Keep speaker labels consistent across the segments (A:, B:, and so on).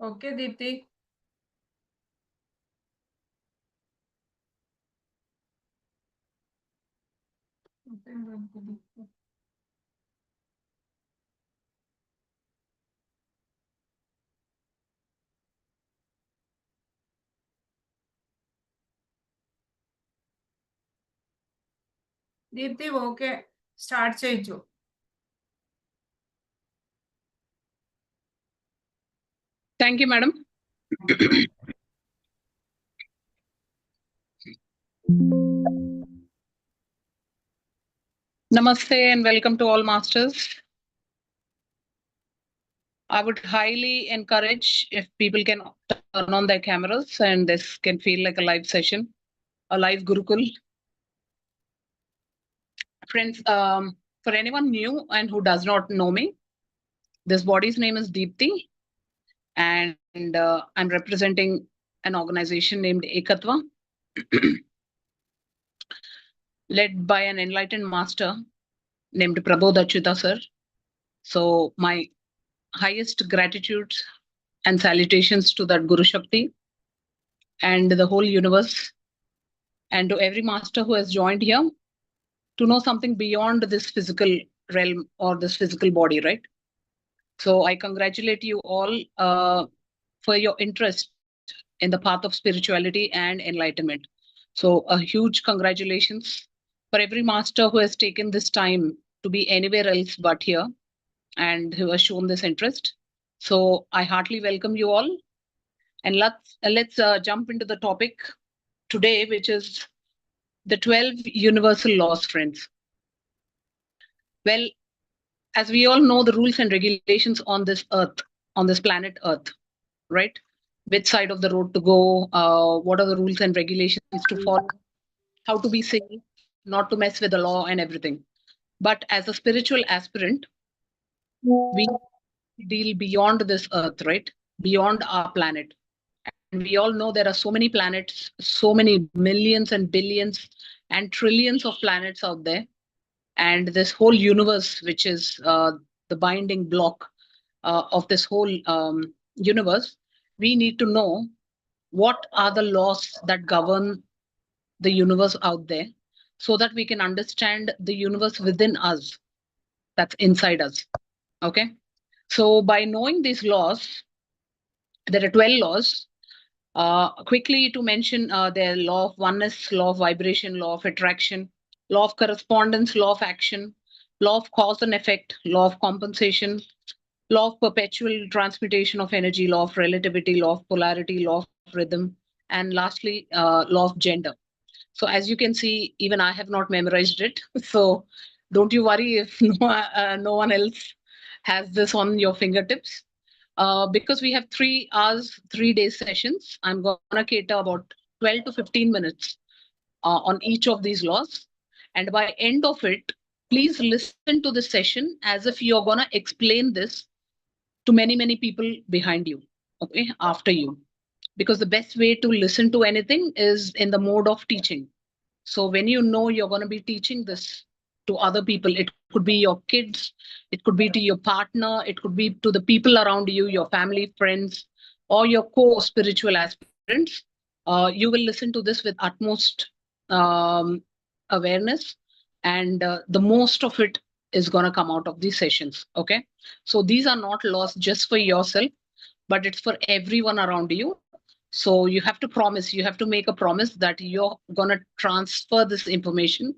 A: Okay, Deepthi. Deepthi, okay. Start చేయొచ్చు.
B: Thank you, madam. Namaste and welcome to all masters. I would highly encourage if people can turn on their cameras and this can feel like a live session, a live Gurukul. Friends, for anyone new and who does not know me, this body's name is Deepthi, and I'm representing an organization named Ekathva, led by an enlightened master named Prabodh Achyutha sir. So my highest gratitude and salutations to that Guru Shakti and the whole universe, and to every master who has joined here to know something beyond this physical realm or this physical body, right? So I congratulate you all for your interest in the path of spirituality and enlightenment. So a huge congratulations for every master who has taken this time to be anywhere else but here and who has shown this interest. So I heartily welcome you all, and let's jump into the topic today, which is the 12 universal laws, friends. Well, as we all know, the rules and regulations on this earth, on this planet earth, right? Which side of the road to go, what are the rules and regulations to follow, how to be safe, not to mess with the law and everything. But as a spiritual aspirant, we deal beyond this earth, right? Beyond our planet. And we all know there are so many planets, so many millions and billions and trillions of planets out there. And this whole universe, which is the binding block of this whole universe, we need to know what are the laws that govern the universe out there so that we can understand the universe within us, that's inside us. Okay. So by knowing these laws, there are 12 laws. Quickly to mention, the law of oneness, law of vibration, law of attraction, law of correspondence, law of action, law of cause and effect, law of compensation, law of perpetual transmutation of energy, law of relativity, law of polarity, law of rhythm, and lastly, law of gender. So as you can see, even I have not memorized it. So don't you worry if no one else has this on your fingertips. Because we have 3 hours, 3-day sessions, I'm going to cater about 12 to 15 minutes on each of these laws. And by end of it, please listen to the session as if you're going to explain this to many, many people behind you, okay, after you. Because the best way to listen to anything is in the mode of teaching. So when you know you're going to be teaching this to other people, it could be your kids, it could be to your partner, it could be to the people around you, your family, friends, or your co-spiritual aspirants. You will listen to this with utmost awareness, and the most of it is going to come out of these sessions. Okay. So these are not laws just for yourself, but it's for everyone around you. So you have to promise, you have to make a promise that you're going to transfer this information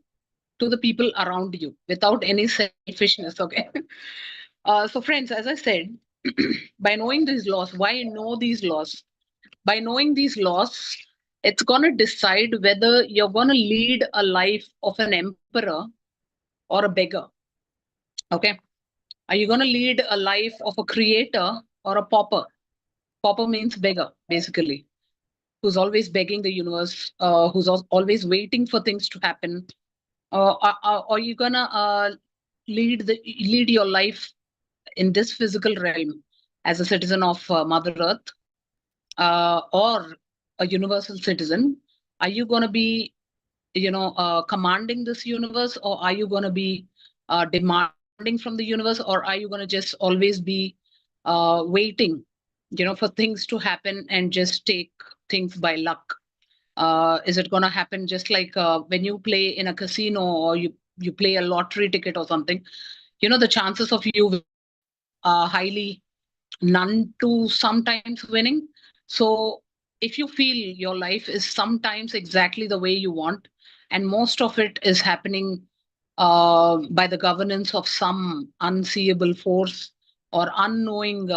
B: to the people around you without any selfishness. Okay. So friends, as I said, by knowing these laws, why know these laws? By knowing these laws, it's going to decide whether you're going to lead a life of an emperor or a beggar. Okay. Are you going to lead a life of a creator or a pauper? Pauper means beggar, basically, who's always begging the universe, who's always waiting for things to happen. Are you going to lead your life in this physical realm as a citizen of Mother Earth, or a universal citizen? Are you going to be, commanding this universe, or are you going to be demanding from the universe, or are you going to just always be waiting for things to happen and just take things by luck? Is it going to happen just like when you play in a casino or you play a lottery ticket or something? The chances of you are highly none to sometimes winning. So if you feel your life is sometimes exactly the way you want, and most of it is happening by the governance of some unseeable force or unknowing,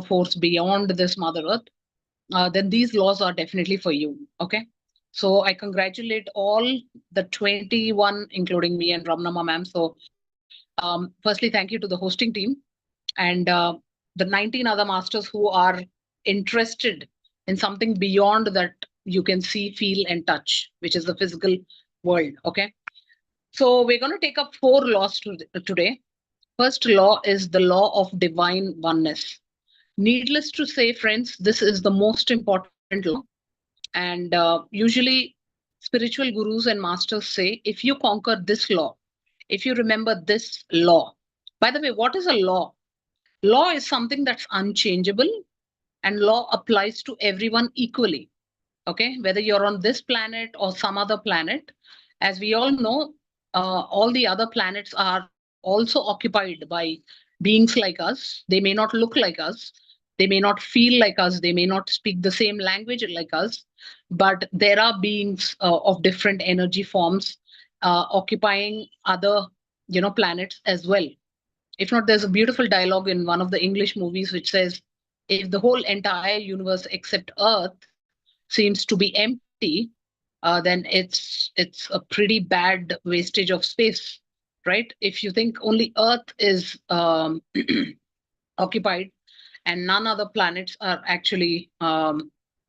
B: force beyond this Mother Earth, then these laws are definitely for you. Okay. So I congratulate all the 21, including me and Ramnama ma'am. So firstly, thank you to the hosting team and the 19 other masters who are interested in something beyond that you can see, feel, and touch, which is the physical world. Okay. So we're going to take up 4 laws today. First law is the law of divine oneness. Needless to say, friends, this is the most important law. And usually, spiritual gurus and masters say if you conquer this law, if you remember this law, by the way, what is a law? Law is something that's unchangeable, and law applies to everyone equally. Okay, whether you're on this planet or some other planet, as we all know, all the other planets are also occupied by beings like us. They may not look like us, they may not feel like us, they may not speak the same language like us, but there are beings of different energy forms occupying other planets as well. If not, there's a beautiful dialogue in one of the English movies which says, if the whole entire universe except Earth seems to be empty, then it's a pretty bad wastage of space, right? If you think only Earth is occupied and none other planets are actually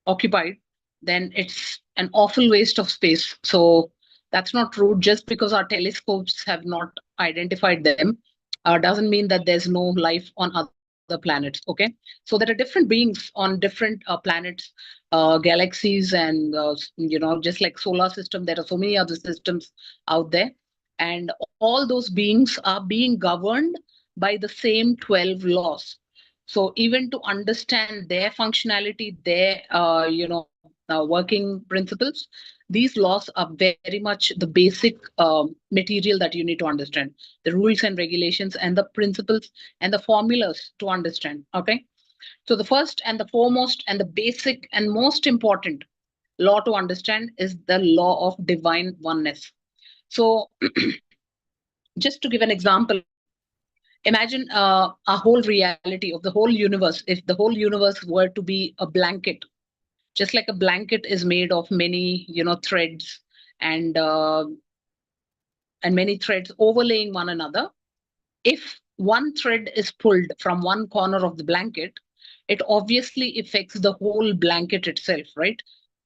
B: occupied, then it's an awful waste of space. So that's not true. Just because our telescopes have not identified them doesn't mean that there's no life on other planets. Okay, so there are different beings on different planets, galaxies, and just like solar system, there are so many other systems out there, and all those beings are being governed by the same 12 laws. So even to understand their functionality, their working principles, these laws are very much the basic material that you need to understand, the rules and regulations and the principles and the formulas to understand. Okay, so the first and the foremost and the basic and most important law to understand is the law of divine oneness. So just to give an example, imagine a whole reality of the whole universe. If the whole universe were to be a blanket, just like a blanket is made of many threads and uh, and many threads overlaying one another, if one thread is pulled from one corner of the blanket, it obviously affects the whole blanket itself, right?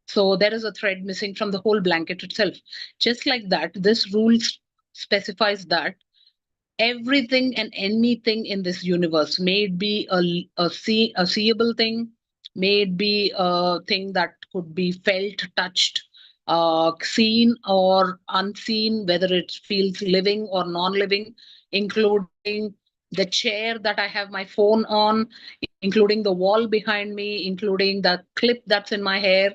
B: So there is a thread missing from the whole blanket itself. Just like that, this rule specifies that everything and anything in this universe, may it be a seeable thing, may it be a thing that could be felt, touched, seen or unseen, whether it feels living or non-living, including the chair that I have my phone on, including the wall behind me, including the clip that's in my hair,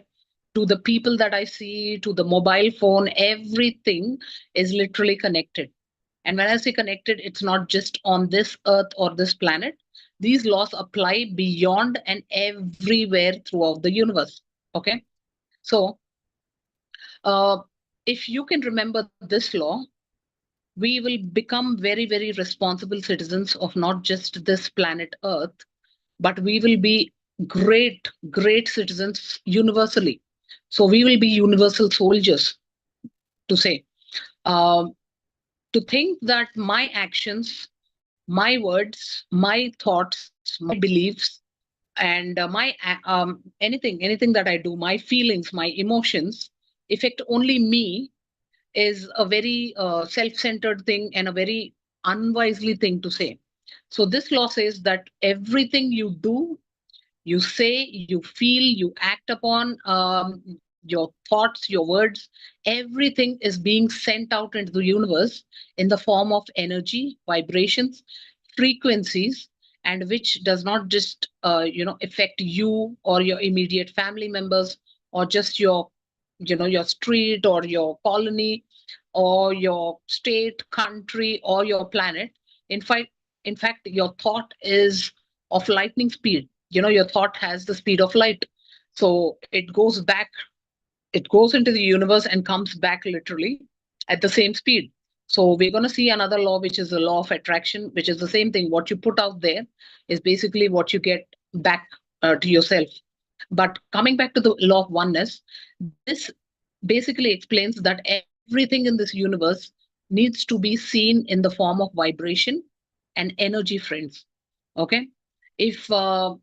B: to the people that I see, to the mobile phone, everything is literally connected. And when I say connected, it's not just on this earth or this planet. These laws apply beyond and everywhere throughout the universe. Okay. So uh, if you can remember this law, we will become very, very responsible citizens of not just this planet Earth, but we will be great, great citizens universally. So we will be universal soldiers, to say. Um, to think that my actions, my words, my thoughts, my beliefs, and anything that I do, my feelings, my emotions affect only me, is a very self-centered thing and a very unwisely thing to say. So this law says that everything you do, you say, you feel, you act upon, your thoughts, your words, everything is being sent out into the universe in the form of energy, vibrations, frequencies, and which does not just affect you or your immediate family members, or just your your street or your colony or your state, country, or your planet. In fact your thought is of lightning speed. Your thought has the speed of light. So it goes into the universe and comes back literally at the same speed. So we're going to see another law, which is the law of attraction, which is the same thing. What you put out there is basically what you get back to yourself. But coming back to the law of oneness, this basically explains that everything in this universe needs to be seen in the form of vibration and energy, friends. Okay? If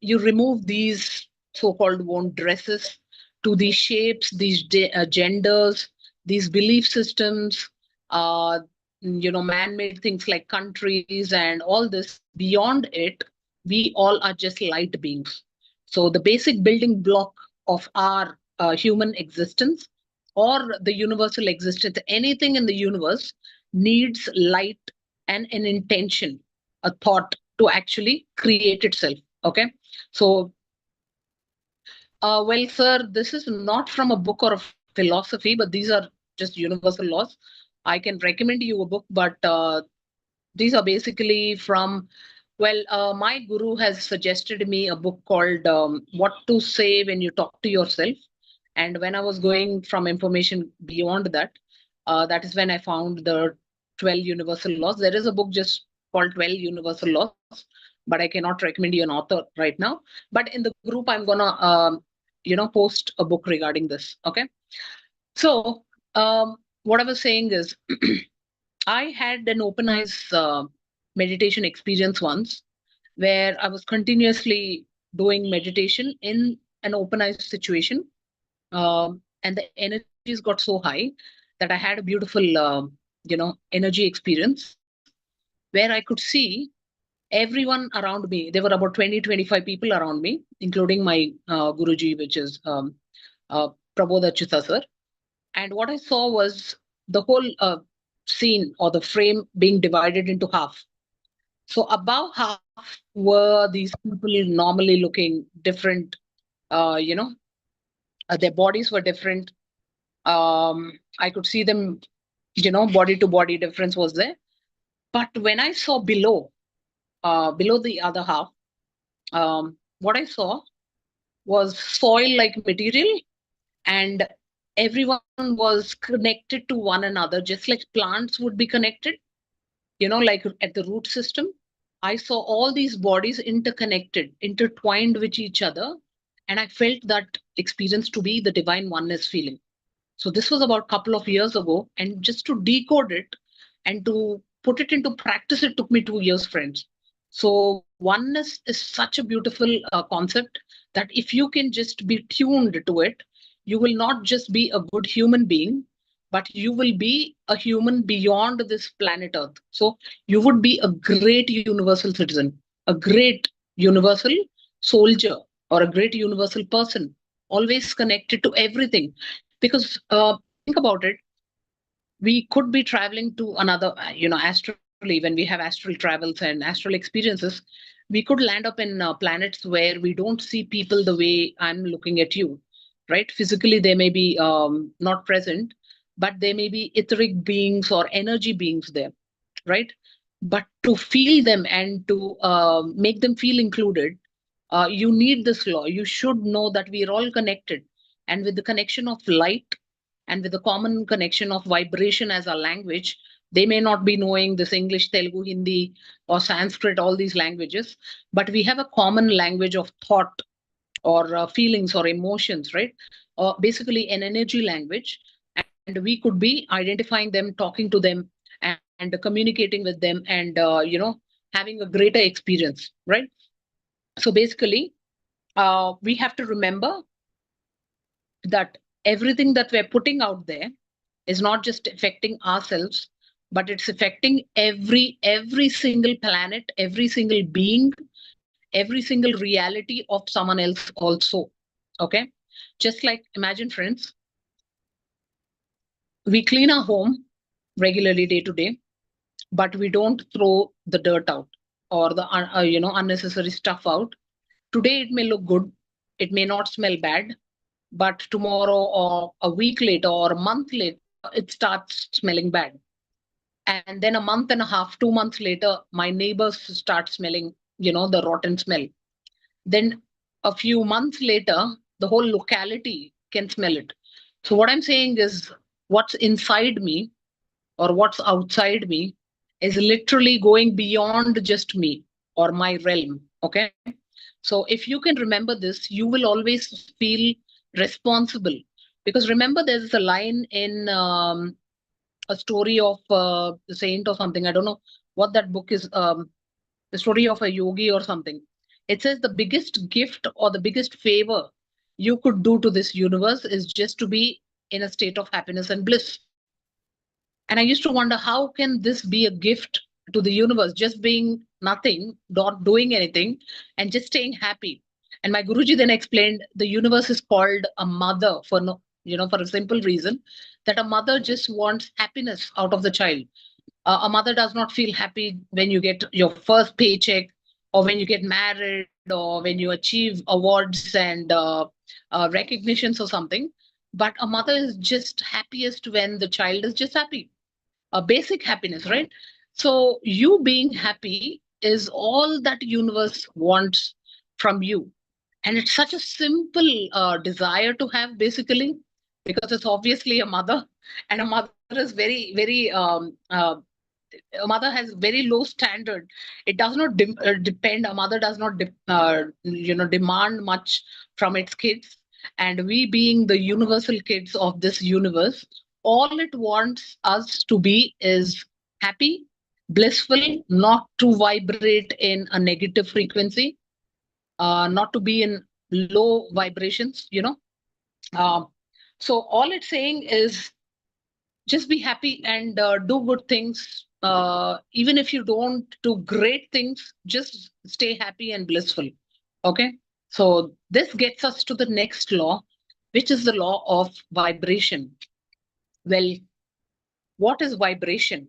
B: you remove these so-called worn dresses to these shapes, these genders, these belief systems, man-made things like countries and all this, beyond it, we all are just light beings. So the basic building block of our human existence or the universal existence, anything in the universe needs light and an intention, a thought to actually create itself. Okay. So, well, sir, this is not from a book or a philosophy, but these are just universal laws. I can recommend you a book, but these are basically from, well, my guru has suggested me a book called What to Say When You Talk to Yourself. And when I was going from information beyond that, that is when I found the 12 universal laws. There is a book just called 12 Universal Laws, but I cannot recommend you an author right now. But in the group, I'm gonna, post a book regarding this. Okay. So what I was saying is, I had an open eyes meditation experience once, where I was continuously doing meditation in an open eyes situation. And the energies got so high that I had a beautiful, energy experience where I could see everyone around me. There were about 20, 25 people around me, including my Guruji, which is Prabodh Achyutha, sir. And what I saw was the whole scene or the frame being divided into half. So above half were these people normally looking different, their bodies were different. I could see them, body to body difference was there. But when I saw below the other half, what I saw was soil-like material, and everyone was connected to one another, just like plants would be connected, like at the root system. I saw all these bodies interconnected, intertwined with each other, and I felt that experience to be the divine oneness feeling. So this was about a couple of years ago, and just to decode it and to put it into practice, it took me 2 years, friends. So oneness is such a beautiful concept that if you can just be tuned to it, you will not just be a good human being, but you will be a human beyond this planet Earth. So you would be a great universal citizen, a great universal soldier, or a great universal person, always connected to everything. Because think about it, we could be traveling to another, astrally, when we have astral travels and astral experiences, we could land up in planets where we don't see people the way I'm looking at you, right? Physically, they may be not present, but they may be etheric beings or energy beings there, right? But to feel them and to make them feel included, you need this law. You should know that we are all connected. And with the connection of light and with the common connection of vibration as our language, they may not be knowing this English, Telugu, Hindi, or Sanskrit, all these languages, but we have a common language of thought or feelings or emotions, right? Or basically an energy language. And we could be identifying them, talking to them, and communicating with them, and having a greater experience, right? So basically, we have to remember that everything that we're putting out there is not just affecting ourselves, but it's affecting every single planet, every single being, every single reality of someone else also. Okay. Just like, imagine, friends, we clean our home regularly day to day, but we don't throw the dirt out. or the unnecessary stuff out. Today it may look good, it may not smell bad, but tomorrow or a week later or a month later, it starts smelling bad. And then a month and a half, 2 months later, my neighbors start smelling, the rotten smell. Then a few months later, the whole locality can smell it. So what I'm saying is, what's inside me or what's outside me is literally going beyond just me or my realm. Okay. So if you can remember this, you will always feel responsible. Because remember, there's a line in a story of the saint or something. I don't know what that book is. The story of a yogi or something. It says the biggest gift or the biggest favor you could do to this universe is just to be in a state of happiness and bliss. And I used to wonder, how can this be a gift to the universe? Just being nothing, not doing anything, and just staying happy. And my Guruji then explained the universe is called a mother for no, for a simple reason that a mother just wants happiness out of the child. A mother does not feel happy when you get your first paycheck or when you get married or when you achieve awards and recognitions or something. But a mother is just happiest when the child is just happy, a basic happiness, right? So you being happy is all that universe wants from you. And it's such a simple desire to have, basically, because it's obviously a mother, and a mother is a mother has very low standard. It does not depend. A mother does not demand much from its kids. And we, being the universal kids of this universe, all it wants us to be is happy, blissful, not to vibrate in a negative frequency, not to be in low vibrations. Um, so all it's saying is just be happy and do good things. Even if you don't do great things, just stay happy and blissful. Okay. So this gets us to the next law, which is the law of vibration. Well, what is vibration?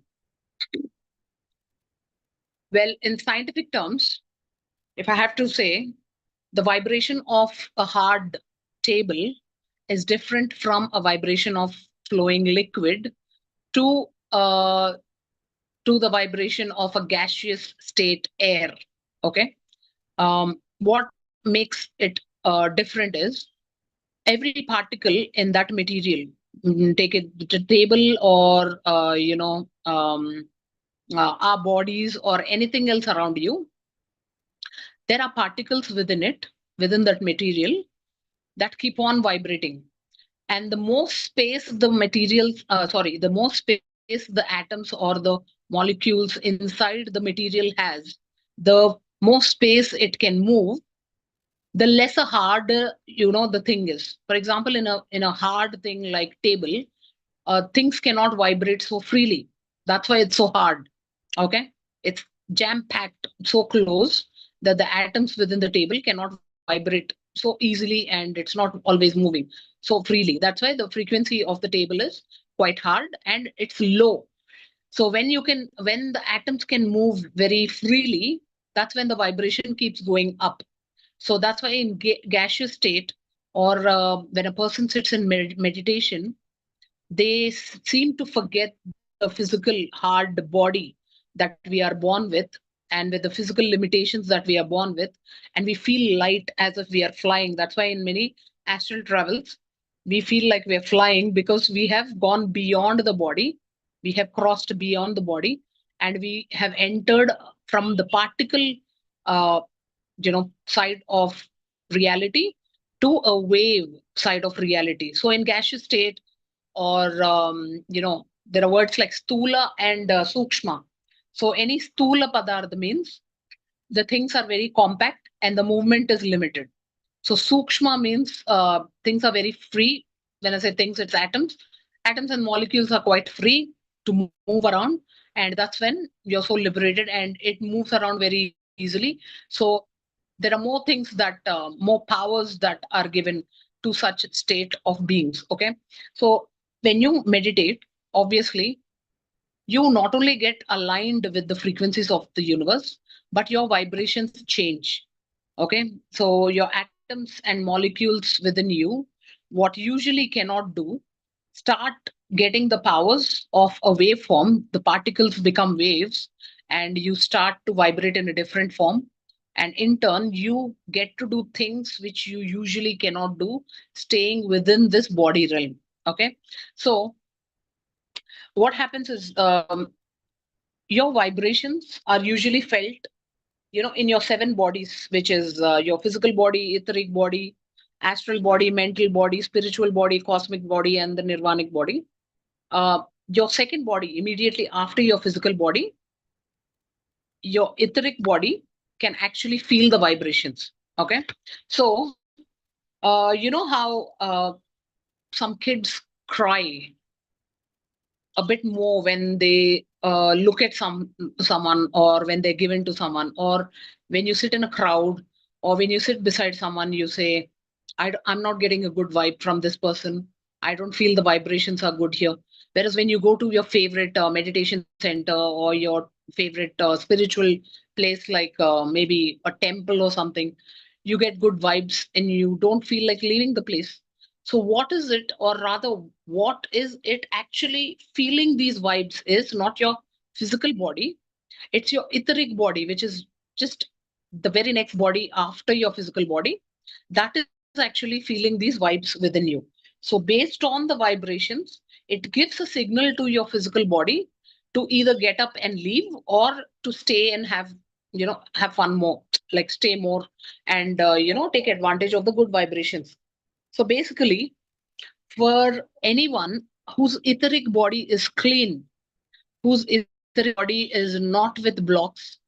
B: Well, in scientific terms, if I have to say, the vibration of a hard table is different from a vibration of flowing liquid to the vibration of a gaseous state air. Okay. What makes it different is every particle in that material, take it the table or our bodies or anything else around you, there are particles within it, within that material, that keep on vibrating. And the more space the materials, the more space the atoms or the molecules inside the material has, the more space it can move, the lesser hard the thing is. For example, in a hard thing like table, things cannot vibrate so freely. That's why it's so hard. Okay, it's jam packed so close that the atoms within the table cannot vibrate so easily, and it's not always moving so freely. That's why the frequency of the table is quite hard and it's low. So when the atoms can move very freely, that's when the vibration keeps going up. So that's why in gaseous state, or when a person sits in meditation, they seem to forget the physical hard body that we are born with, and with the physical limitations that we are born with, and we feel light as if we are flying. That's why in many astral travels, we feel like we are flying, because we have gone beyond the body, we have crossed beyond the body, and we have entered from the particle uh, side of reality to a wave side of reality. So in gaseous state, or there are words like stula and sukshma. So any stula padartha means the things are very compact and the movement is limited. So sukshma means things are very free. When I say things, it's atoms. Atoms and molecules are quite free to move around, and that's when you're so liberated and it moves around very easily. So there are more things that more powers that are given to such state of beings. Okay. So when you meditate, obviously you not only get aligned with the frequencies of the universe, but your vibrations change. Okay, so your atoms and molecules within you, what usually cannot do, start getting the powers of a waveform. The particles become waves, and you start to vibrate in a different form. And in turn, you get to do things which you usually cannot do, staying within this body realm. Okay, so what happens is your vibrations are usually felt, in your seven bodies, which is your physical body, etheric body, astral body, mental body, spiritual body, cosmic body, and the nirvanic body. Your second body, immediately after your physical body, your etheric body can actually feel the vibrations. Okay, so you know how some kids cry a bit more when they look at someone, or when they're given to someone, or when you sit in a crowd, or when you sit beside someone, you say, I'm not getting a good vibe from this person. I don't feel the vibrations are good here. Whereas when you go to your favorite meditation center, or your favorite spiritual place, like maybe a temple or something, you get good vibes and you don't feel like leaving the place. So what is it, or rather, what is it actually feeling these vibes is not your physical body, it's your etheric body, which is just the very next body after your physical body. That is actually feeling these vibes within you. So based on the vibrations, it gives a signal to your physical body to either get up and leave, or to stay and have fun more, like stay more, and take advantage of the good vibrations. So basically, for anyone whose etheric body is clean, whose etheric body is not with blocks,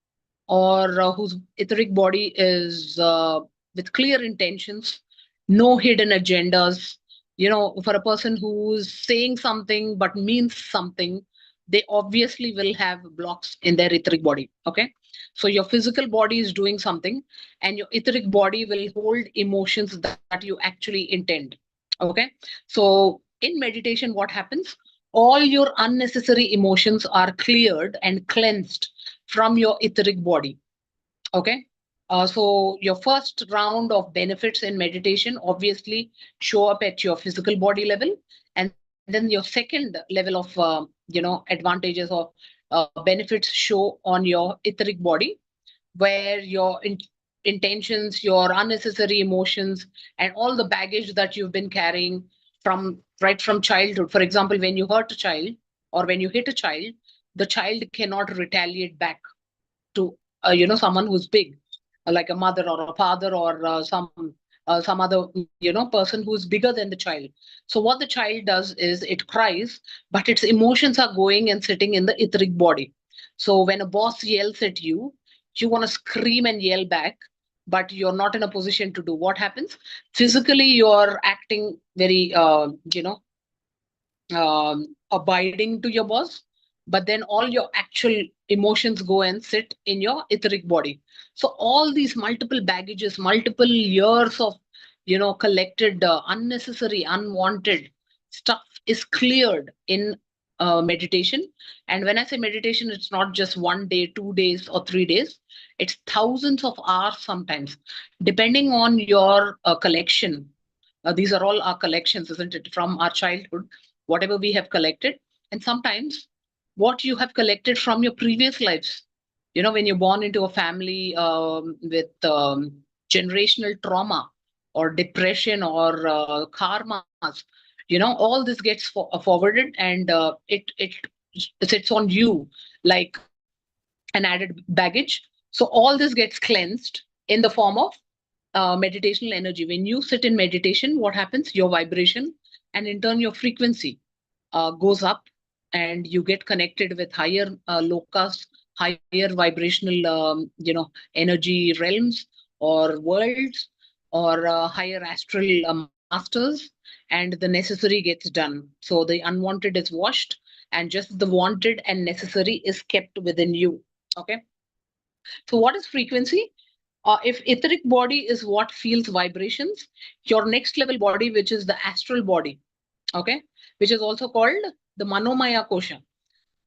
B: or whose etheric body is with clear intentions, no hidden agendas. For a person who's saying something but means something, they obviously will have blocks in their etheric body. Okay. So your physical body is doing something, and your etheric body will hold emotions that you actually intend. Okay. So in meditation, what happens? All your unnecessary emotions are cleared and cleansed from your etheric body. Okay. So your first round of benefits in meditation obviously show up at your physical body level, and then your second level of advantages or benefits show on your etheric body, where your intentions, your unnecessary emotions, and all the baggage that you've been carrying from right from childhood. For example, when you hurt a child, or when you hit a child, the child cannot retaliate back to someone who's big, like a mother or a father, or some other person who's bigger than the child. So what the child does is it cries, but its emotions are going and sitting in the etheric body. So when a boss yells at you, you want to scream and yell back, but you're not in a position to do. What happens? Physically, you're acting very abiding to your boss, but then all your actual emotions go and sit in your etheric body. So all these multiple baggages, multiple years of collected unnecessary, unwanted stuff is cleared in meditation. And when I say meditation, it's not just 1 day, 2 days, or 3 days. It's thousands of hours sometimes, depending on your collection. These are all our collections, isn't it, from our childhood, whatever we have collected, and sometimes what you have collected from your previous lives. When you're born into a family with generational trauma, or depression, or karmas, all this gets forwarded, and it sits on you like an added baggage. So all this gets cleansed in the form of meditational energy. When you sit in meditation, what happens? Your vibration, and in turn your frequency goes up, and you get connected with higher lokas, higher vibrational energy realms, or worlds, or higher astral masters, and the necessary gets done. So the unwanted is washed, and just the wanted and necessary is kept within you. Okay. So what is frequency? If etheric body is what feels vibrations, your next level body, which is the astral body, okay, which is also called the manomaya kosha.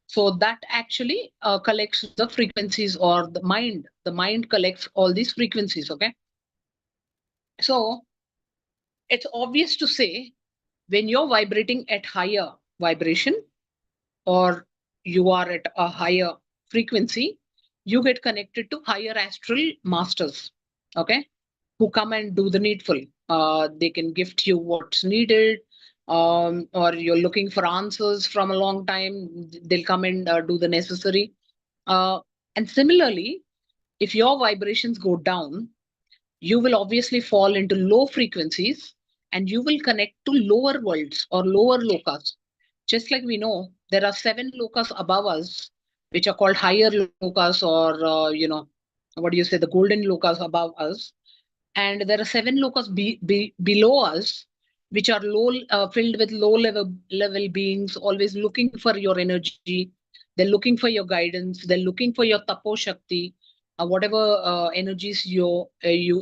B: So that actually collects the frequencies, or the mind. The mind collects all these frequencies. Okay. So it's obvious to say, when you're vibrating at higher vibration, or you are at a higher frequency, you get connected to higher astral masters. Okay. Who come and do the needful. They can gift you what's needed, or you're looking for answers from a long time. They'll come and do the necessary. Uh, and similarly, if your vibrations go down, you will obviously fall into low frequencies, and you will connect to lower worlds or lower lokas. Just like we know, there are 7 lokas above us, which are called higher lokas, or, what do you say, the golden lokas above us. And there are 7 lokas below us, which are filled with low level beings, always looking for your energy. They're looking for your guidance. They're looking for your tapo shakti, whatever energies you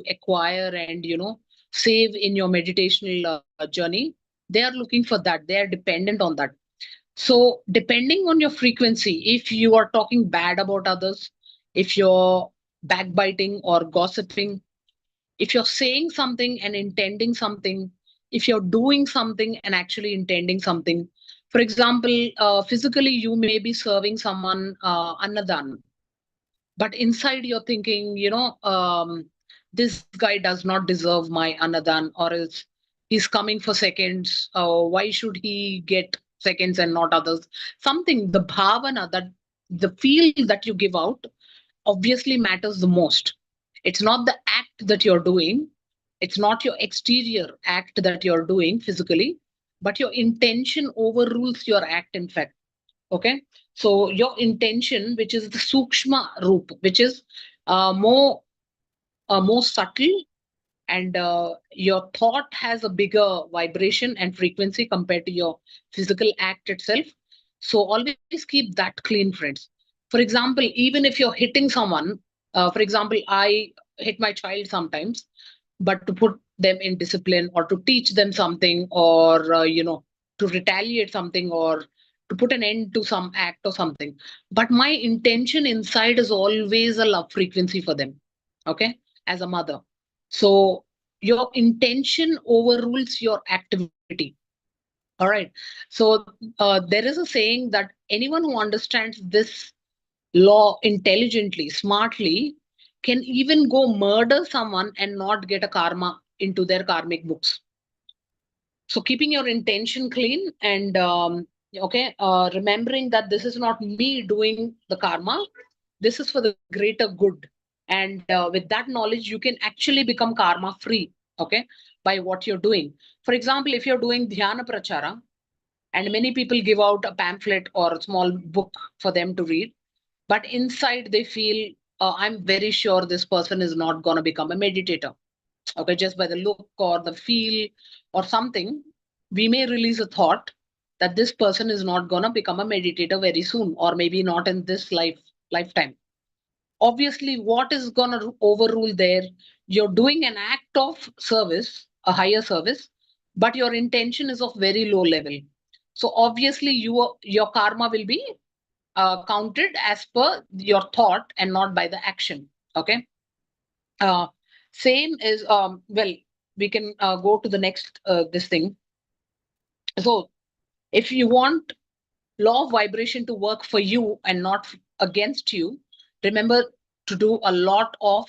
B: acquire and save in your meditational journey. They are looking for that. They are dependent on that. So depending on your frequency, if you are talking bad about others, if you're backbiting or gossiping, if you're saying something and intending something, if you're doing something and actually intending something. For example, physically you may be serving someone annadan, but inside you're thinking, this guy does not deserve my annadan, or else he's coming for seconds. Why should he get seconds and not others? Something, the bhavana, that the feel that you give out obviously matters the most. It's not the act that you're doing, it's not your exterior act that you're doing physically, but your intention overrules your act, in fact. Okay. So your intention, which is the sukshma roop, which is more subtle, and your thought has a bigger vibration and frequency compared to your physical act itself. So always keep that clean, friends. For example, even if you're hitting someone, for example, I hit my child sometimes, but to put them in discipline, or to teach them something, or to retaliate something, or to put an end to some act or something, but my intention inside is always a love frequency for them. Okay. As a mother, so your intention overrules your activity. All right. So there is a saying that anyone who understands this law intelligently, smartly, can even go murder someone and not get a karma into their karmic books. So keeping your intention clean, and remembering that this is not me doing the karma, this is for the greater good. And with that knowledge, you can actually become karma free. Okay. By what you're doing. For example, if you're doing dhyana prachara, and many people give out a pamphlet or a small book for them to read, but inside they feel, I'm very sure this person is not going to become a meditator. Okay. Just by the look or the feel or something, we may release a thought that this person is not going to become a meditator very soon, or maybe not in this lifetime. Obviously, what is going to overrule there? You're doing an act of service, a higher service, but your intention is of very low level. So obviously, your karma will be counted as per your thought and not by the action. Okay. uh, Same is, well, we can go to the next this thing. So if you want law of vibration to work for you and not against you, remember to do a lot of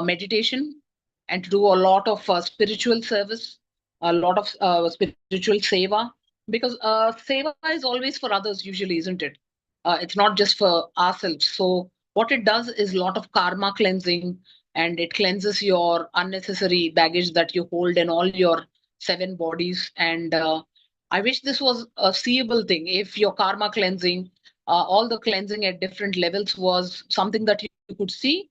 B: meditation, and to do a lot of spiritual service, a lot of spiritual seva, because seva is always for others usually, isn't it? It's not just for ourselves. So what it does is a lot of karma cleansing, and it cleanses your unnecessary baggage that you hold in all your 7 bodies. And I wish this was a seeable thing. If your karma cleansing, all the cleansing at different levels was something that you could see,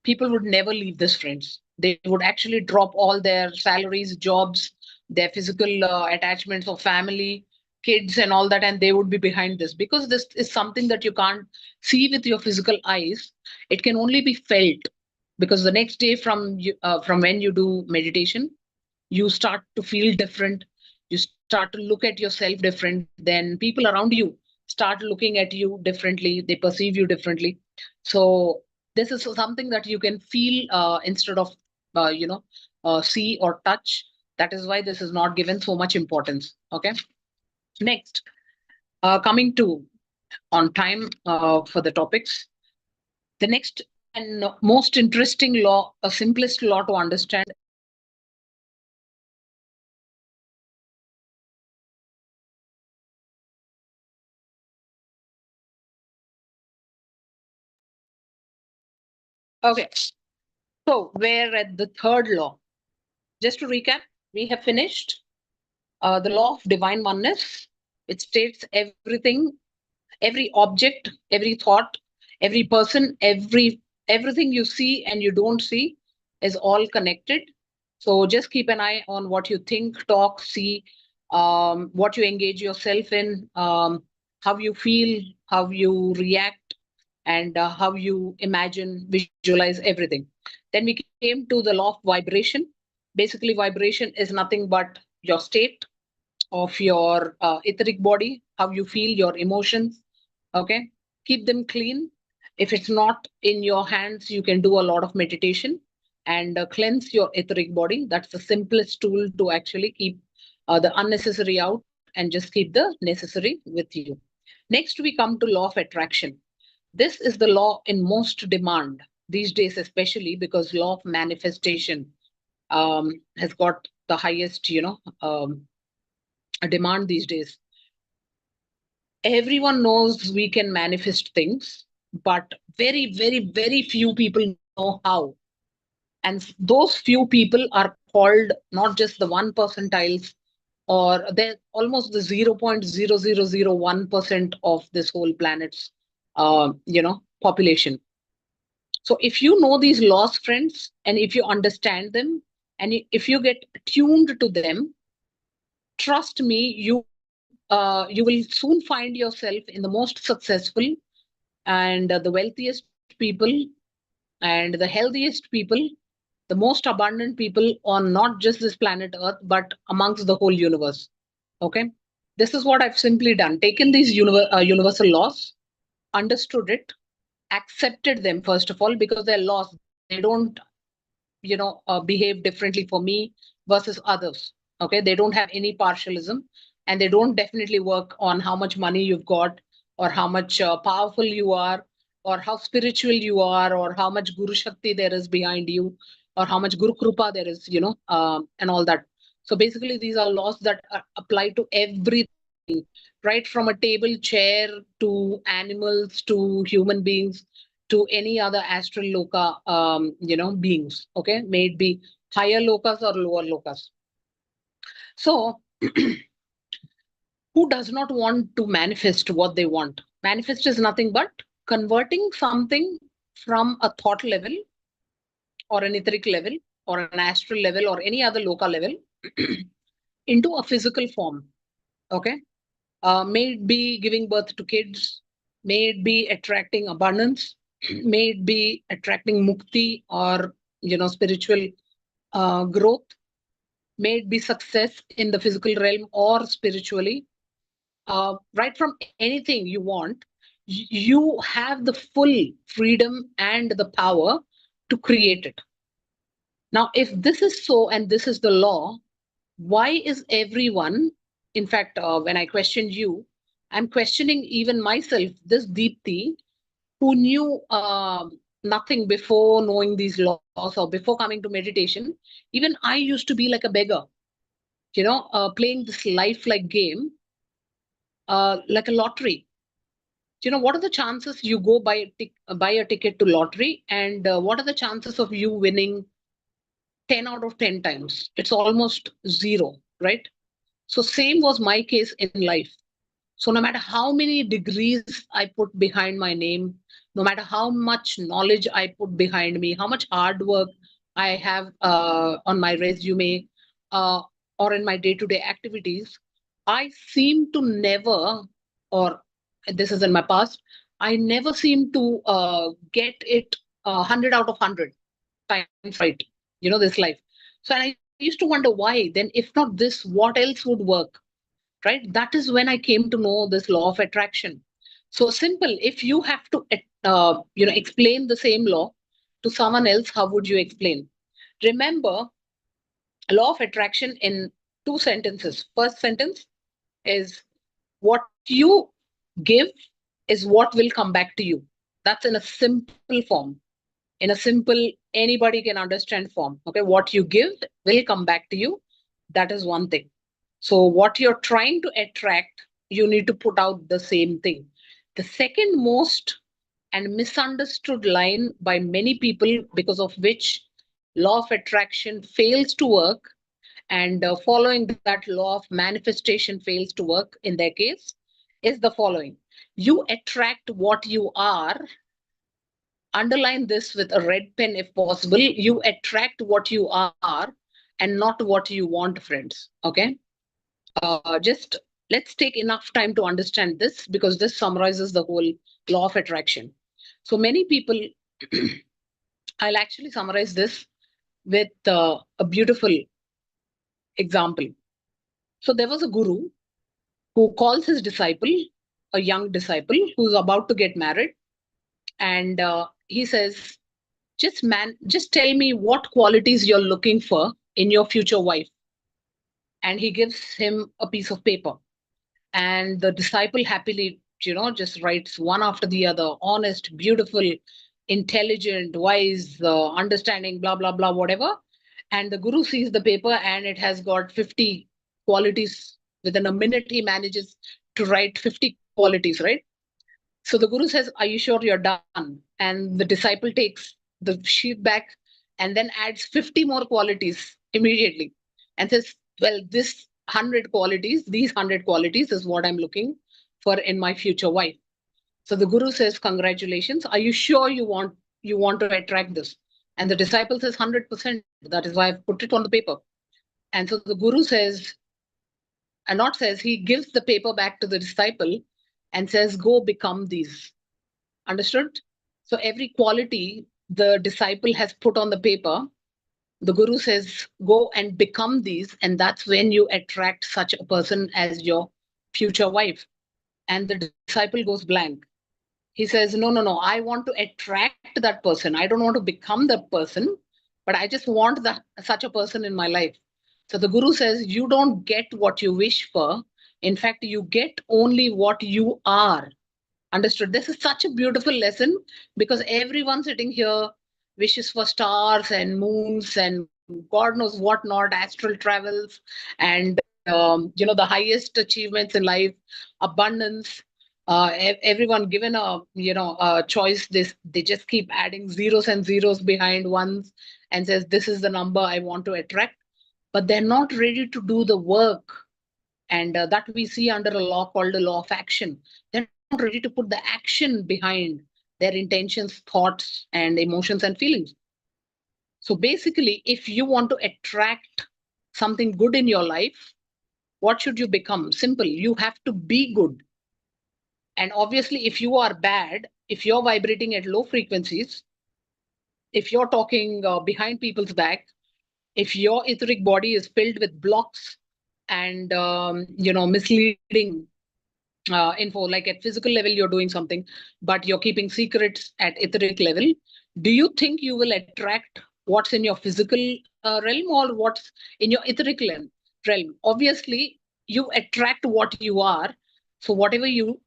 B: people would never leave this, friends. They would actually drop all their salaries, jobs, their physical attachments of family, kids, and all that, and they would be behind this, because this is something that you can't see with your physical eyes. It can only be felt, because the next day from when you do meditation, you start to feel different. You start to look at yourself different than people around you. start looking at you differently. They perceive you differently. So this is something that you can feel instead of see or touch. That is why this is not given so much importance. Okay. Next, coming to on time for the topics. The next and most interesting law, a simplest law to understand. Okay, so we're at the third law. Just to recap, we have finished the law of divine oneness. It states everything, every object, every thought, every person, everything you see and you don't see is all connected. So just keep an eye on what you think, talk, see, what you engage yourself in, how you feel, how you react, and how you imagine, visualize everything. Then we came to the law of vibration. Basically, vibration is nothing but your state of your etheric body, how you feel, your emotions. Okay, keep them clean. If it's not in your hands, you can do a lot of meditation and cleanse your etheric body. That's the simplest tool to actually keep the unnecessary out and just keep the necessary with you. Next, we come to law of attraction. This is the law in most demand these days, especially because law of manifestation has got the highest, demand these days. Everyone knows we can manifest things, but very, very, very few people know how. And those few people are called not just the 1%, or they're almost the 0.0001% of this whole planet's, population. So if you know these laws, friends, and if you understand them, and if you get tuned to them, trust me, you will soon find yourself in the most successful and the wealthiest people and the healthiest people, the most abundant people on not just this planet Earth, but amongst the whole universe. Okay. This is what I've simply done. Taken these universal laws, understood it, accepted them, first of all, because they're laws. They don't, behave differently for me versus others. Okay. They don't have any partialism, and they don't definitely work on how much money you've got, or how much powerful you are, or how spiritual you are, or how much Guru Shakti there is behind you, or how much Guru Krupa there is, and all that. So basically, these are laws that apply to everything, right from a table, chair, to animals, to human beings, to any other astral loka, beings. Okay, may it be higher lokas or lower lokas. So, who does not want to manifest what they want? Manifest is nothing but converting something from a thought level, or an etheric level, or an astral level, or any other loka level into a physical form. Okay, may it be giving birth to kids, may it be attracting abundance, may it be attracting mukti, or spiritual growth, may it be success in the physical realm or spiritually. Right from anything you want, you have the full freedom and the power to create it. Now, if this is so and this is the law, why is everyone, in fact, when I questioned you, I'm questioning even myself, this Deepthi, who knew nothing before knowing these laws or before coming to meditation. Even I used to be like a beggar, playing this life-like game, like a lottery. What are the chances you go buy a ticket to lottery, and what are the chances of you winning 10 out of 10 times? It's almost zero, right? So same was my case in life. So no matter how many degrees I put behind my name, no matter how much knowledge I put behind me, how much hard work I have on my resume, uh, or in my day-to-day activities, I seem to never, or this is in my past, I never seem to get it 100 out of 100 times right, this life. So and I used to wonder why, then if not this, what else would work? right? That is when I came to know this law of attraction. So simple. If you have to, explain the same law to someone else, how would you explain? Remember, law of attraction in two sentences. First sentence is what you give is what will come back to you. That's in a simple form. In a simple, anybody can understand form. Okay, what you give will come back to you. That is one thing. So what you're trying to attract, you need to put out the same thing. The second most and misunderstood line by many people, because of which law of attraction fails to work, and following that law of manifestation fails to work in their case, is the following: you attract what you are. Underline this with a red pen if possible. You attract what you are and not what you want, friends. Okay, just let's take enough time to understand this, because this summarizes the whole law of attraction. So many people, I'll actually summarize this with a beautiful example. So there was a guru who calls his disciple, a young disciple who's about to get married, and he says, just tell me what qualities you're looking for in your future wife. And he gives him a piece of paper, and the disciple happily, just writes one after the other: honest, beautiful, intelligent, wise, understanding, blah blah blah, whatever. And the guru sees the paper, and it has got 50 qualities. Within a minute he manages to write 50 qualities, right? So the guru says, are you sure you're done? And the disciple takes the sheet back and then adds 50 more qualities immediately and says, well, these 100 qualities is what I'm looking for in my future wife. So the guru says, congratulations. Are you sure you want to attract this? And the disciple says, 100%. That is why I've put it on the paper. And so the guru says, and not says, he gives the paper back to the disciple and says, go become these. Understood? So every quality the disciple has put on the paper, the guru says, go and become these. And that's when you attract such a person as your future wife. And the disciple goes blank. He says, no, no, no, I want to attract that person. I don't want to become that person, but I just want such a person in my life. So the guru says, you don't get what you wish for. In fact, you get only what you are. Understood? This is such a beautiful lesson, because everyone sitting here wishes for stars and moons and God knows what not, astral travels, and the highest achievements in life, abundance. Everyone given a choice, they just keep adding zeros and zeros behind ones and says, this is the number I want to attract, but they're not ready to do the work. And that we see under a law called the law of action. They're not ready to put the action behind their intentions, thoughts, and emotions and feelings. So basically, if you want to attract something good in your life, what should you become? Simple. You have to be good. And obviously, if you are bad, if you're vibrating at low frequencies, if you're talking behind people's back, if your etheric body is filled with blocks and misleading info, like at physical level you're doing something, but you're keeping secrets at etheric level, do you think you will attract what's in your physical realm or what's in your etheric realm? Obviously, you attract what you are. So whatever you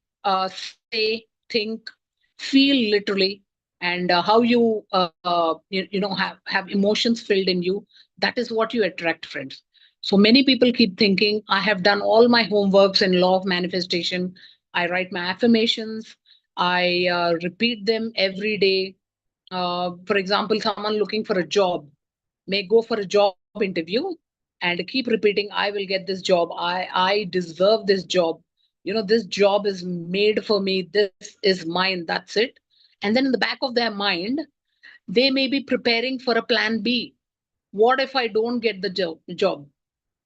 B: say, think, feel literally, and how you have emotions filled in you, that is what you attract, friends. So many people keep thinking, I have done all my homeworks in law of manifestation. I write my affirmations. I repeat them every day. For example, someone looking for a job may go for a job interview and keep repeating, I will get this job. I deserve this job. This job is made for me. This is mine. That's it. And then in the back of their mind, they may be preparing for a plan B. What if I don't get the job?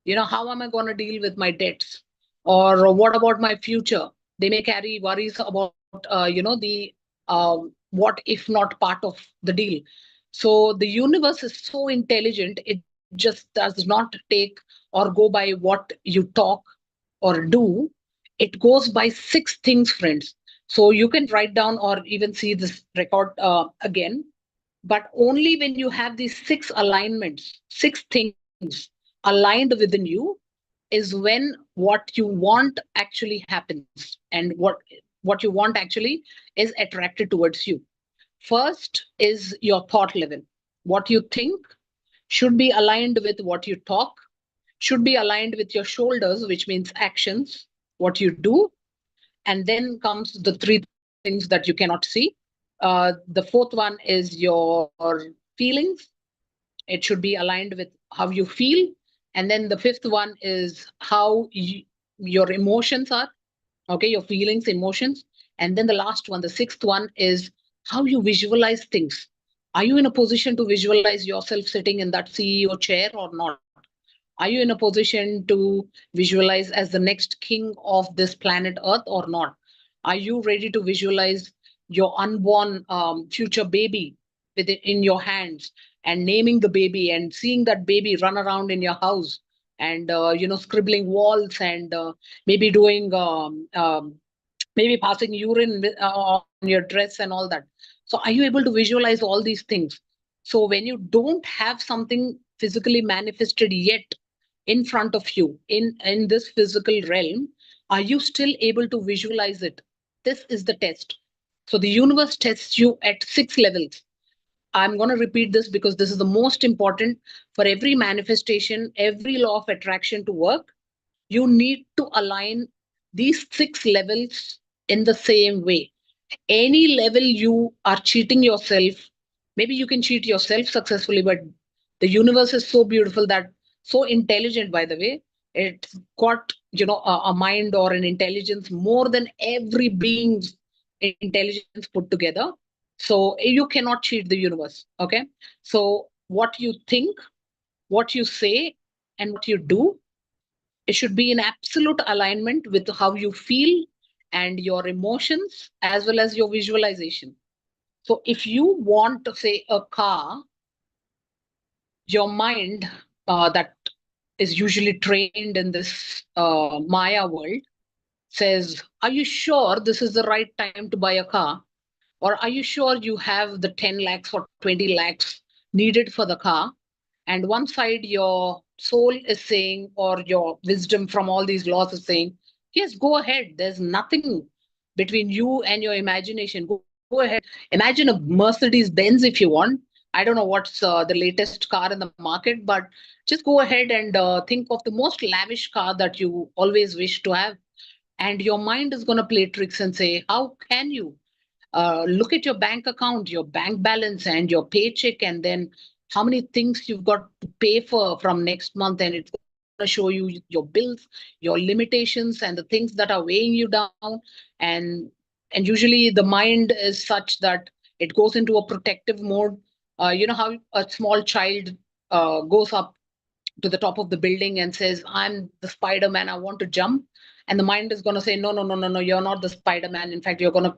B: How am I going to deal with my debts? Or what about my future? They may carry worries about the what if not part of the deal. So the universe is so intelligent, it just does not take or go by what you talk. or do, it goes by 6 things, friends. So you can write down or even see this record again. But only when you have these 6 alignments, 6 things aligned within you, is when what you want actually happens, and what you want actually is attracted towards you. First is your thought level. What you think should be aligned with what you talk, should be aligned with your shoulders, which means actions, what you do. And then comes the 3 things that you cannot see. The fourth one is your feelings. It should be aligned with how you feel. And then the fifth one is how your emotions are. Okay, your feelings, emotions. And then the last one, the sixth one, is how you visualize things. Are you in a position to visualize yourself sitting in that CEO chair or not? Are you in a position to visualize as the next king of this planet Earth or not? Are you ready to visualize your unborn future baby with it in your hands, and naming the baby and seeing that baby run around in your house, and scribbling walls, and maybe doing maybe passing urine on your dress and all that? So are you able to visualize all these things? So when you don't have something physically manifested yet in front of you in this physical realm, are you still able to visualize it? This is the test. So the universe tests you at 6 levels. I'm going to repeat this because this is the most important. For every manifestation, every law of attraction to work, you need to align these 6 levels in the same way. Any level you are cheating yourself, maybe you can cheat yourself successfully, but the universe is so beautiful, that so intelligent, by the way. It's got a mind or an intelligence more than every being's intelligence put together. So you cannot cheat the universe. Okay, so what you think, what you say, and what you do, it should be in absolute alignment with how you feel and your emotions as well as your visualization. So if you want to say a car, your mind that is usually trained in this Maya world says, are you sure this is the right time to buy a car? Or are you sure you have the 10 lakhs or 20 lakhs needed for the car? And one side, your soul is saying, or your wisdom from all these laws is saying, yes, go ahead. There's nothing between you and your imagination. Go ahead. Imagine a Mercedes Benz if you want. I don't know what's the latest car in the market, but just go ahead and think of the most lavish car that you always wish to have. And your mind is going to play tricks and say, how can you? Look at your bank account, your bank balance, and your paycheck, and then how many things you've got to pay for from next month. And it's going to show you your bills, your limitations, and the things that are weighing you down. And and usually the mind is such that it goes into a protective mode. You know how a small child goes up to the top of the building and says, I'm the Spider-Man, I want to jump. And the mind is going to say, no, no, no, no, no, you're not the Spider-Man. In fact, you're going to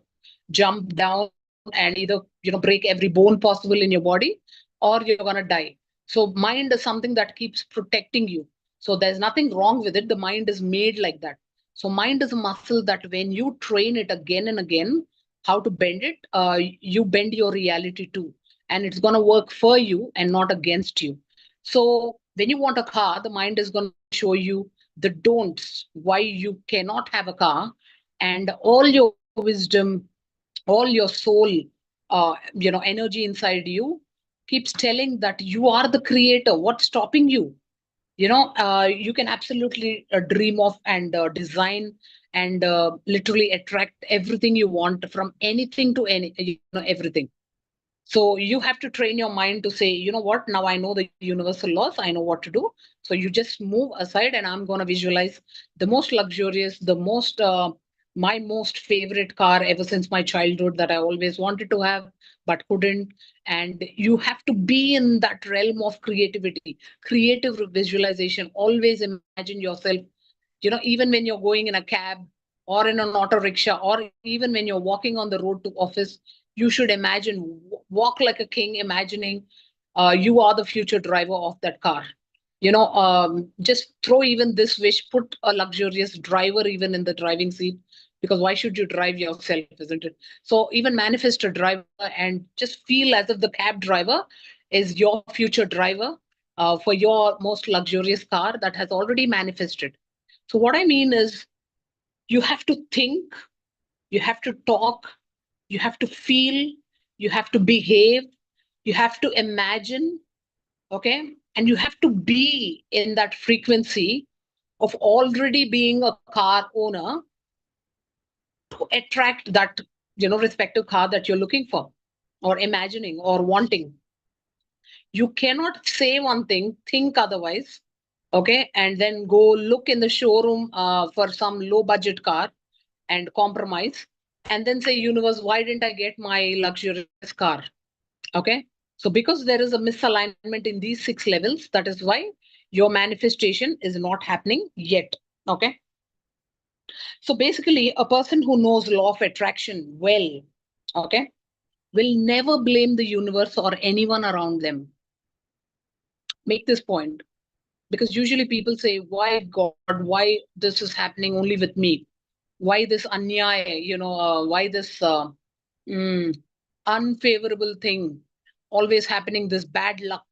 B: jump down and either break every bone possible in your body, or you're going to die. So mind is something that keeps protecting you. So there's nothing wrong with it. The mind is made like that. So mind is a muscle that when you train it again and again how to bend it, you bend your reality too, and it's going to work for you and not against you. So when you want a car, the mind is going to show you the don'ts, why you cannot have a car. And all your wisdom, all your soul, energy inside you keeps telling that you are the creator. What's stopping you? You can absolutely dream of and design and literally attract everything you want, from anything to everything. So you have to train your mind to say, you know what, now I know the universal laws, I know what to do. So you just move aside, and I'm going to visualize the most luxurious, the most my most favorite car ever since my childhood, that I always wanted to have but couldn't. And you have to be in that realm of creativity, creative visualization. Always imagine yourself, even when you're going in a cab or in an auto rickshaw, or even when you're walking on the road to office, you should imagine, walk like a king, imagining you are the future driver of that car. Just throw even this wish, put a luxurious driver even in the driving seat, because why should you drive yourself, isn't it? So even manifest a driver and just feel as if the cab driver is your future driver for your most luxurious car that has already manifested. So what I mean is, you have to think, you have to talk, you have to feel, you have to behave, you have to imagine, okay? And you have to be in that frequency of already being a car owner to attract that, respective car that you're looking for or imagining or wanting. You cannot say one thing, think otherwise, okay? And then go look in the showroom for some low budget car and compromise, and then say, universe, why didn't I get my luxurious car? Okay. So because there is a misalignment in these 6 levels, that is why your manifestation is not happening yet. Okay. So basically, a person who knows law of attraction well, okay, will never blame the universe or anyone around them. Make this point. Because usually people say, why God, why this is happening only with me? Why this anyaya, why this unfavorable thing always happening, this bad luck?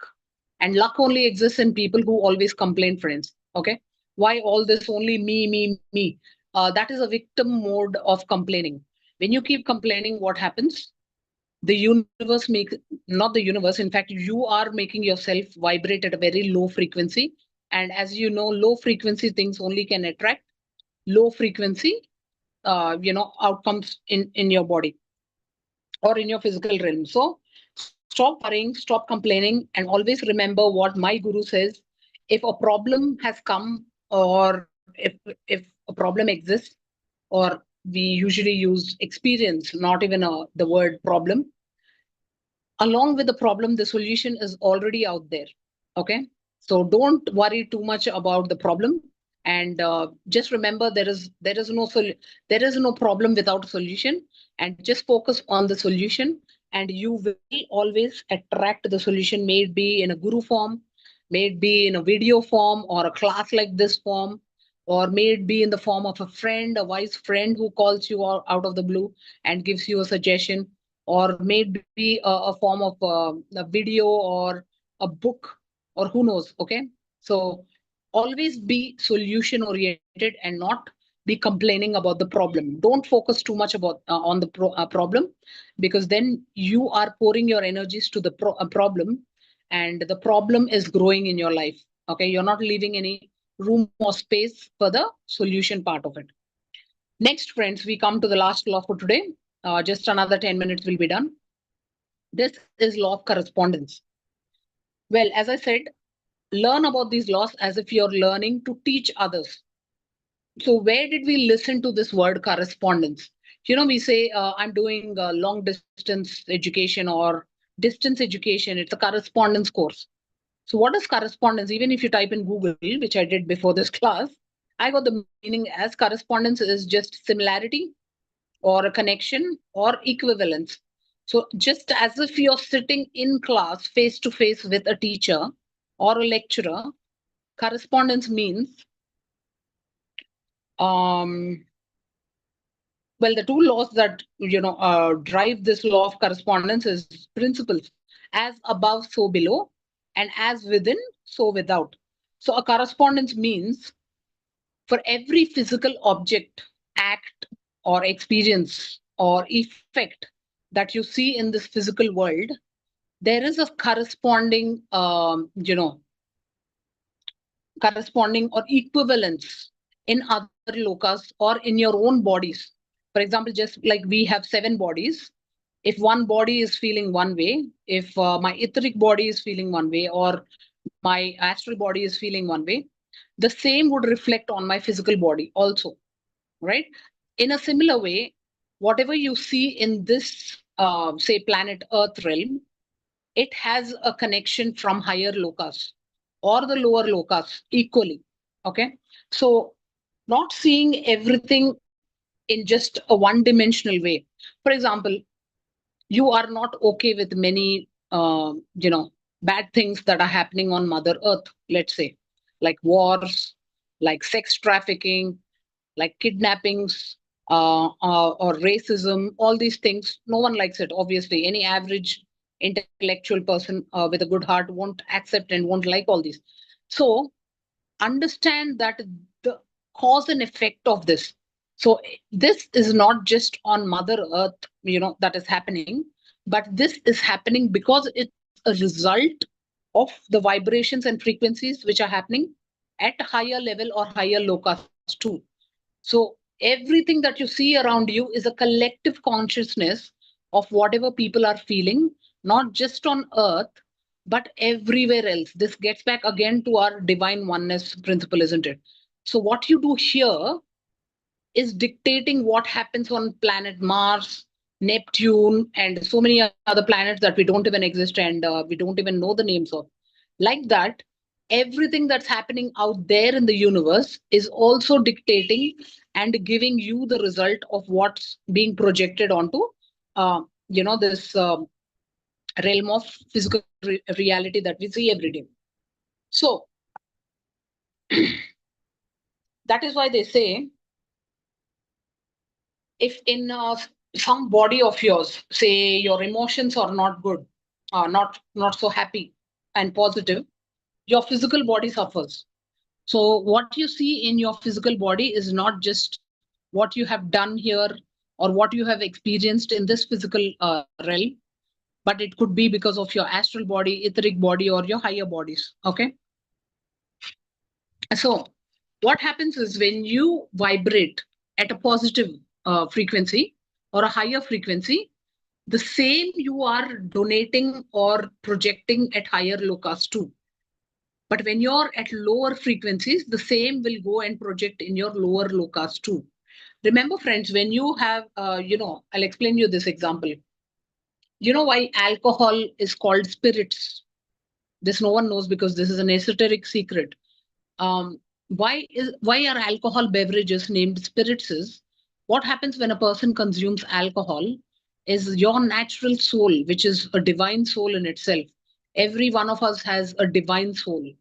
B: And luck only exists in people who always complain, friends. Okay. Why all this only me? That is a victim mode of complaining. When you keep complaining, what happens? The universe makes, not the universe, in fact, you are making yourself vibrate at a very low frequency. And as you know, low frequency things only can attract low frequency, outcomes in your body or in your physical realm. So stop worrying, stop complaining, and always remember what my guru says. If a problem has come, or if a problem exists, or we usually use experience, not even the word problem, along with the problem, the solution is already out there. Okay. So don't worry too much about the problem. And just remember, there is no problem without a solution. And just focus on the solution, and you will always attract the solution, may it be in a guru form, may it be in a video form, or a class like this form, or may it be in the form of a friend, a wise friend who calls you out of the blue and gives you a suggestion, or maybe a form of a video or a book, or who knows. Okay. So always be solution oriented and not be complaining about the problem. Don't focus too much about on the problem, because then you are pouring your energies to the problem, and the problem is growing in your life. Okay. You're not leaving any room or space for the solution part of it. Next, friends, we come to the last law for today. Just another 10 minutes will be done. This is law of correspondence. Well, as I said, learn about these laws as if you're learning to teach others. So where did we listen to this word correspondence? We say, I'm doing long distance education or distance education. It's a correspondence course. So what is correspondence? Even if you type in Google, which I did before this class, I got the meaning as correspondence is just similarity or a connection or equivalence. So just as if you're sitting in class face to face with a teacher or a lecturer, correspondence means, well, the two laws that drive this law of correspondence is principles: as above, so below, and as within, so without. So a correspondence means, for every physical object, act, or experience or effect that you see in this physical world, there is a corresponding, corresponding or equivalence in other lokas or in your own bodies. For example, just like we have 7 bodies, if one body is feeling one way, if my etheric body is feeling one way, or my astral body is feeling one way, the same would reflect on my physical body also, right? In a similar way, whatever you see in this, say, planet Earth realm, it has a connection from higher lokas or the lower lokas equally. Okay. So not seeing everything in just a one-dimensional way. For example, you are not okay with many, bad things that are happening on Mother Earth, let's say, like wars, like sex trafficking, like kidnappings, or racism, all these things. No one likes it, obviously. Any average intellectual person with a good heart won't accept and won't like all these. So understand that the cause and effect of this. So this is not just on Mother Earth, that is happening, but this is happening because it's a result of the vibrations and frequencies which are happening at higher level or higher locus too. So everything that you see around you is a collective consciousness of whatever people are feeling, not just on Earth, but everywhere else. This gets back again to our divine oneness principle, isn't it? So what you do here is dictating what happens on planet Mars, Neptune, and so many other planets that we don't even exist and we don't even know the names of. Like that, everything that's happening out there in the universe is also dictating and giving you the result of what's being projected onto, this realm of physical reality that we see every day. So that is why they say, if in some body of yours, say your emotions are not good, not so happy and positive, your physical body suffers. So what you see in your physical body is not just what you have done here or what you have experienced in this physical realm, but it could be because of your astral body, etheric body, or your higher bodies. Okay. So what happens is when you vibrate at a positive frequency or a higher frequency, the same you are donating or projecting at higher locus too. But when you're at lower frequencies, the same will go and project in your lower locus too. Remember, friends, when you have, I'll explain you this example. You know why alcohol is called spirits? This no one knows because this is an esoteric secret. Why are alcohol beverages named spirits? Is what happens when a person consumes alcohol is your natural soul, which is a divine soul in itself. Every one of us has a divine soul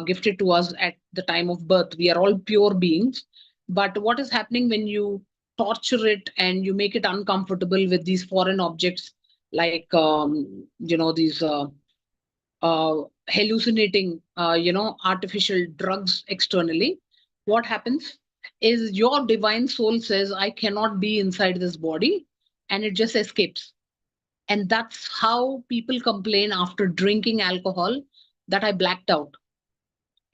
B: gifted to us at the time of birth. We are all pure beings. But what is happening when you torture it and you make it uncomfortable with these foreign objects, like these hallucinating, artificial drugs externally? What happens is your divine soul says, I cannot be inside this body, and it just escapes. And that's how people complain after drinking alcohol, that I blacked out.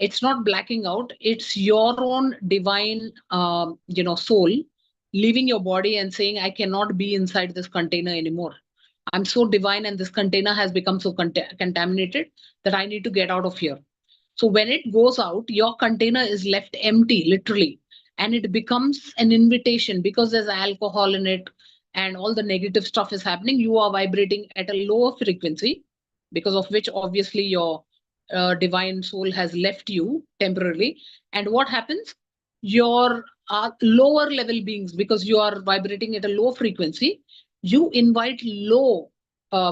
B: It's not blacking out, it's your own divine, soul leaving your body and saying, I cannot be inside this container anymore. I'm so divine and this container has become so contaminated that I need to get out of here. So when it goes out, your container is left empty, literally, and it becomes an invitation because there's alcohol in it and all the negative stuff is happening. You are vibrating at a lower frequency, because of which obviously your divine soul has left you temporarily. And what happens? Your lower level beings, because you are vibrating at a low frequency, you invite low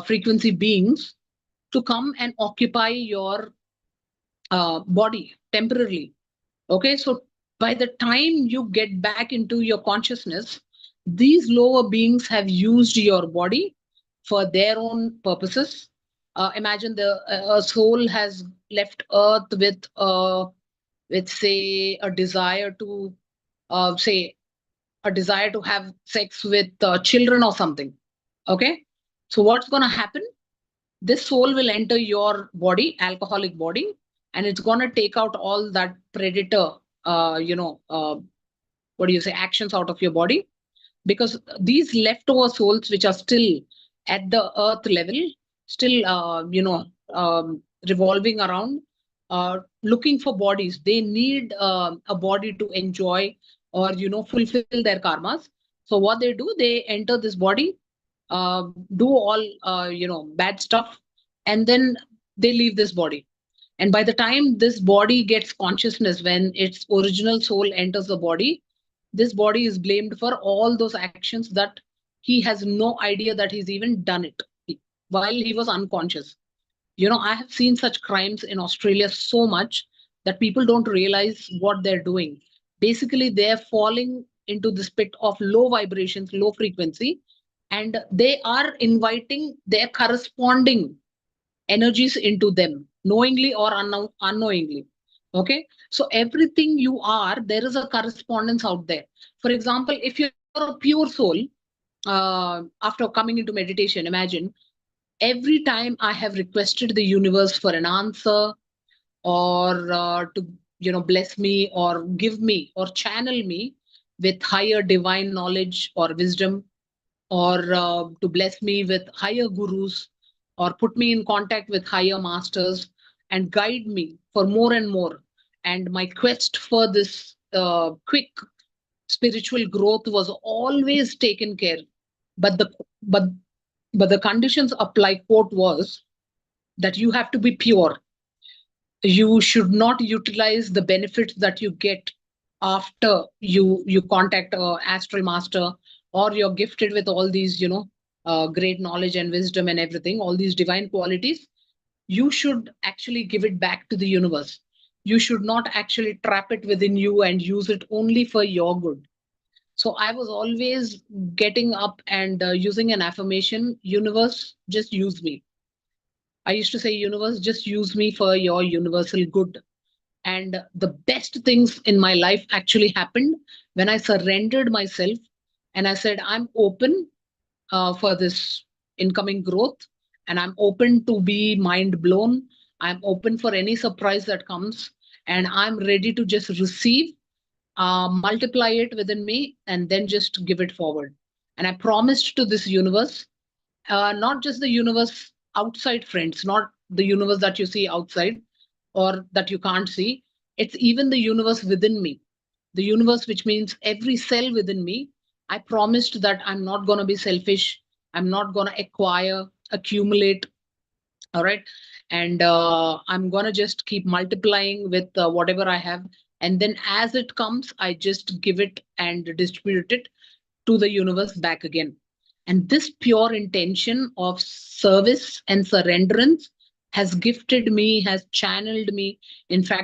B: frequency beings to come and occupy your body temporarily. Okay, so by the time you get back into your consciousness, these lower beings have used your body for their own purposes. Imagine the a soul has left Earth with say a desire to say a desire to have sex with children or something. Okay, so what's going to happen? This soul will enter your body, alcoholic body, and it's going to take out all that predator, what do you say, actions out of your body. Because these leftover souls, which are still at the earth level, still, revolving around, looking for bodies. They need a body to enjoy or, fulfill their karmas. So what they do, they enter this body, do all bad stuff, and then they leave this body. And by the time this body gets consciousness, when its original soul enters the body, this body is blamed for all those actions that he has no idea that he's even done it while he was unconscious. I have seen such crimes in Australia so much that people don't realize what they're doing. Basically, they're falling into this pit of low vibrations, low frequency, and they are inviting their corresponding energies into them, knowingly or unknowingly. Okay. So everything you are, there is a correspondence out there. For example, if you're a pure soul, after coming into meditation, imagine every time I have requested the universe for an answer, or to bless me or give me or channel me with higher divine knowledge or wisdom, or to bless me with higher gurus, or put me in contact with higher masters and guide me for more and more, and my quest for this quick spiritual growth was always taken care. But the but but the conditions apply quote was that you have to be pure. You should not utilize the benefits that you get after you contact a astral master, or you're gifted with all these great knowledge and wisdom and everything, all these divine qualities. You should actually give it back to the universe. You should not actually trap it within you and use it only for your good. So I was always getting up and using an affirmation: universe, just use me. I used to say, universe, just use me for your universal good. And the best things in my life actually happened when I surrendered myself and I said, I'm open for this incoming growth, and I'm open to be mind blown. I'm open for any surprise that comes, and I'm ready to just receive, multiply it within me, and then just give it forward. And I promised to this universe, not just the universe outside, friends, not the universe that you see outside or that you can't see. It's even the universe within me, the universe, which means every cell within me. I promised that I'm not going to be selfish. I'm not going to acquire, accumulate. All right. And I'm going to just keep multiplying with whatever I have. And then as it comes, I just give it and distribute it to the universe back again. And this pure intention of service and surrenderance has gifted me, has channeled me. In fact,